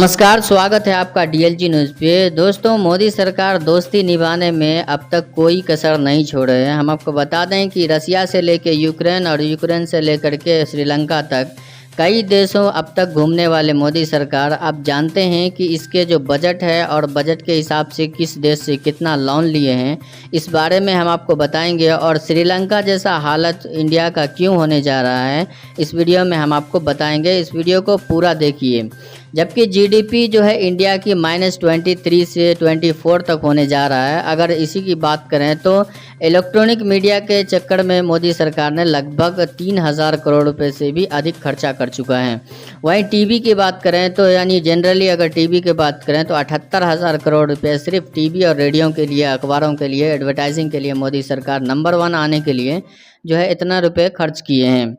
नमस्कार, स्वागत है आपका डीएलजी न्यूज़ पे। दोस्तों, मोदी सरकार दोस्ती निभाने में अब तक कोई कसर नहीं छोड़े हैं। हम आपको बता दें कि रसिया से लेकर यूक्रेन और यूक्रेन से लेकर के श्रीलंका तक कई देशों अब तक घूमने वाले मोदी सरकार अब जानते हैं कि इसके जो बजट है और बजट के हिसाब से किस देश से कितना लोन लिए हैं, इस बारे में हम आपको बताएंगे। और श्रीलंका जैसा हालत इंडिया का क्यों होने जा रहा है, इस वीडियो में हम आपको बताएंगे। इस वीडियो को पूरा देखिए। जबकि जीडीपी जो है इंडिया की -23 से 24 तक होने जा रहा है। अगर इसी की बात करें तो इलेक्ट्रॉनिक मीडिया के चक्कर में मोदी सरकार ने लगभग 3000 करोड़ रुपए से भी अधिक खर्चा कर चुका है। वहीं टीवी की बात करें तो यानी जनरली अगर टीवी की बात करें तो 78,000 करोड़ रुपए सिर्फ टीवी और रेडियो के लिए, अखबारों के लिए, एडवर्टाइजिंग के लिए मोदी सरकार नंबर 1 आने के लिए जो है इतना रुपये खर्च किए हैं।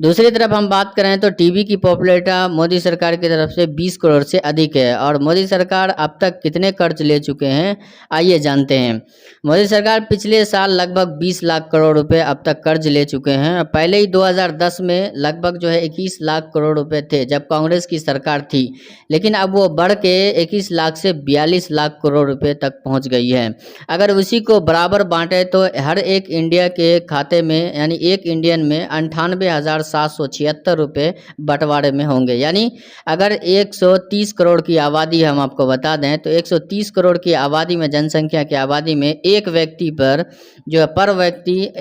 दूसरी तरफ हम बात करें तो टीवी की पॉपुलैरिटी मोदी सरकार की तरफ से 20 करोड़ से अधिक है। और मोदी सरकार अब तक कितने कर्ज ले चुके हैं, आइए जानते हैं। मोदी सरकार पिछले साल लगभग 20 लाख करोड़ रुपए अब तक कर्ज ले चुके हैं। पहले ही 2010 में लगभग जो है 21 लाख करोड़ रुपए थे जब कांग्रेस की सरकार थी, लेकिन अब वो बढ़ के 21 लाख से 42 लाख करोड़ रुपए तक पहुंच गई है। अगर उसी को बराबर बांटे तो हर एक इंडिया के खाते में यानी एक इंडियन में 98,776 रुपये बंटवारे में होंगे। यानी अगर 130 करोड़ की आबादी हम आपको बता दें तो 130 करोड़ की आबादी में, जनसंख्या की आबादी में एक व्यक्ति पर जो है पर व्यक्ति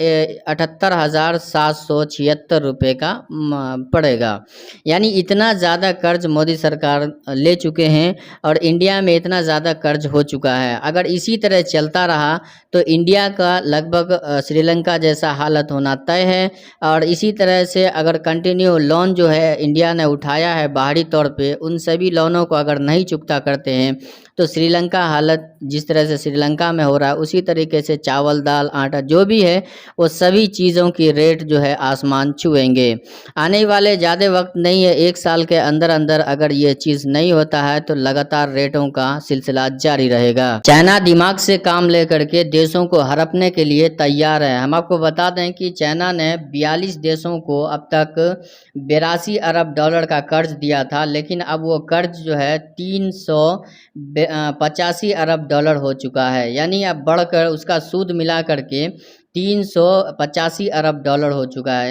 78,776 रुपये का पड़ेगा। यानी इतना ज़्यादा कर्ज मोदी सरकार ले चुके हैं और इंडिया में इतना ज़्यादा कर्ज हो चुका है। अगर इसी तरह चलता रहा तो इंडिया का लगभग श्रीलंका जैसा हालत होना तय है। और इसी तरह से अगर कंटिन्यू लोन जो है इंडिया ने उठाया है बाहरी तौर पे, उन सभी लोनों को अगर नहीं चुकता करते हैं तो श्रीलंका हालत जिस तरह से श्रीलंका में हो रहा है उसी तरीके से चावल, दाल, आटा जो भी है वो सभी चीज़ों की रेट जो है आसमान छुएंगे। आने वाले ज़्यादा वक्त नहीं है, 1 साल के अंदर अंदर अगर ये चीज़ नहीं होता है तो लगातार रेटों का सिलसिला जारी रहेगा। चाइना दिमाग से काम लेकर के देशों को हड़पने के लिए तैयार है। हम आपको बता दें कि चाइना ने 42 देशों को अब तक 82 अरब डॉलर का कर्ज दिया था, लेकिन अब वो कर्ज जो है 385 अरब डॉलर हो चुका है। यानी अब बढ़कर उसका सूद मिला करके 385 अरब डॉलर हो चुका है।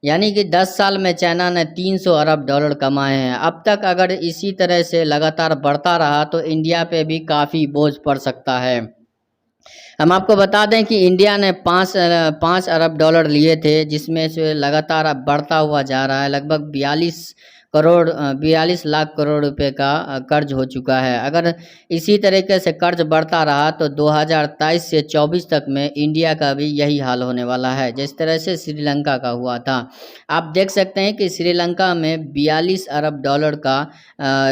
यानी कि 10 साल में चाइना ने 300 अरब डॉलर कमाए हैं। अब तक अगर इसी तरह से लगातार बढ़ता रहा तो इंडिया पे भी काफ़ी बोझ पड़ सकता है। हम आपको बता दें कि इंडिया ने 5 अरब डॉलर लिए थे, जिसमें से लगातार अब बढ़ता हुआ जा रहा है। लगभग 42 लाख करोड़ रुपए का कर्ज हो चुका है। अगर इसी तरीके से कर्ज बढ़ता रहा तो 2023 से 24 तक में इंडिया का भी यही हाल होने वाला है, जिस तरह से श्रीलंका का हुआ था। आप देख सकते हैं कि श्रीलंका में 42 अरब डॉलर का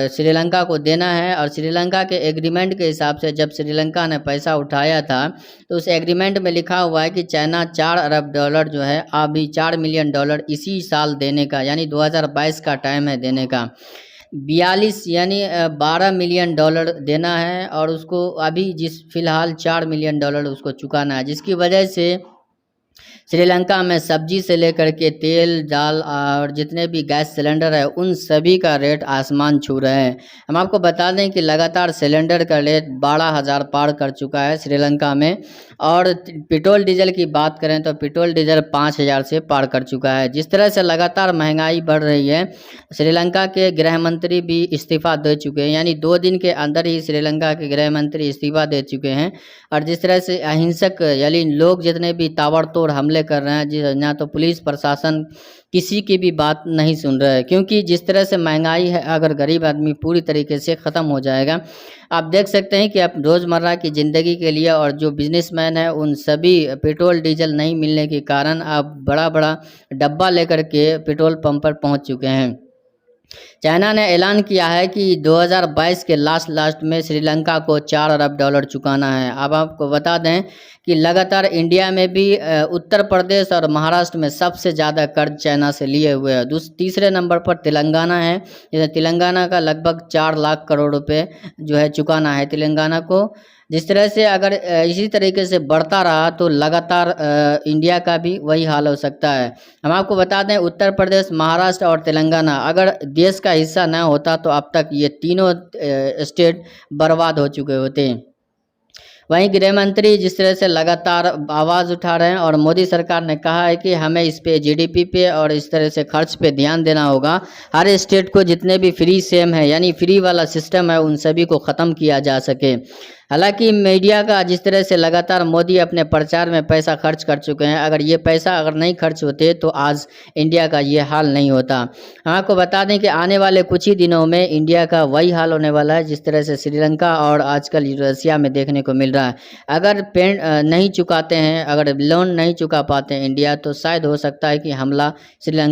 श्रीलंका को देना है। और श्रीलंका के एग्रीमेंट के हिसाब से जब श्रीलंका ने पैसा उठाया था तो उस एग्रीमेंट में लिखा हुआ है कि चाइना 4 अरब डॉलर जो है अभी 4 मिलियन डॉलर इसी साल देने का, यानी 2022 का टाइम है देने का। 42 यानी 12 मिलियन डॉलर देना है और उसको अभी फिलहाल 4 मिलियन डॉलर उसको चुकाना है, जिसकी वजह से श्रीलंका में सब्जी से लेकर के तेल, दाल और जितने भी गैस सिलेंडर है उन सभी का रेट आसमान छू रहे हैं। हम आपको बता दें कि लगातार सिलेंडर का रेट 12,000 पार कर चुका है श्रीलंका में। और पेट्रोल डीजल की बात करें तो पेट्रोल डीजल 5,000 से पार कर चुका है। जिस तरह से लगातार महंगाई बढ़ रही है, श्रीलंका के गृह मंत्री भी इस्तीफा दे चुके हैं। यानी 2 दिन के अंदर ही श्रीलंका के गृह मंत्री इस्तीफा दे चुके हैं। और जिस तरह से अहिंसक यानी लोग जितने भी ताबड़तोड़ हमले कर रहे हैं, ना तो पुलिस प्रशासन किसी की भी बात नहीं सुन रहा है, क्योंकि जिस तरह से महंगाई है, अगर गरीब आदमी पूरी तरीके से ख़त्म हो जाएगा। आप देख सकते हैं कि आप रोज़मर्रा की ज़िंदगी के लिए और जो बिजनेसमैन है उन सभी पेट्रोल डीजल नहीं मिलने के कारण अब बड़ा बड़ा डब्बा लेकर के पेट्रोल पंप पर पहुंच चुके हैं। चाइना ने ऐलान किया है कि 2022 के लास्ट में श्रीलंका को 4 अरब डॉलर चुकाना है। अब आपको बता दें कि लगातार इंडिया में भी उत्तर प्रदेश और महाराष्ट्र में सबसे ज़्यादा कर्ज चाइना से लिए हुए हैं। तीसरे नंबर पर तेलंगाना है, जैसे तेलंगाना का लगभग 4 लाख करोड़ रुपए जो है चुकाना है तेलंगाना को। जिस तरह से अगर इसी तरीके से बढ़ता रहा तो लगातार इंडिया का भी वही हाल हो सकता है। हम आपको बता दें, उत्तर प्रदेश, महाराष्ट्र और तेलंगाना अगर देश का हिस्सा न होता तो अब तक ये तीनों स्टेट बर्बाद हो चुके होते। वहीं गृह मंत्री जिस तरह से लगातार आवाज़ उठा रहे हैं और मोदी सरकार ने कहा है कि हमें इस पे जीडीपी पे और इस तरह से खर्च पे ध्यान देना होगा। हर स्टेट को जितने भी फ्री सेम है यानी फ्री वाला सिस्टम है उन सभी को ख़त्म किया जा सके। हालांकि मीडिया का जिस तरह से लगातार मोदी अपने प्रचार में पैसा खर्च कर चुके हैं, अगर ये पैसा अगर नहीं खर्च होते तो आज इंडिया का ये हाल नहीं होता। हम आपको बता दें कि आने वाले कुछ ही दिनों में इंडिया का वही हाल होने वाला है जिस तरह से श्रीलंका और आजकल रसिया में देखने को मिल रहा है। अगर नहीं चुकाते हैं, अगर लोन नहीं चुका पाते हैं इंडिया, तो शायद हो सकता है कि हमला श्रीलंका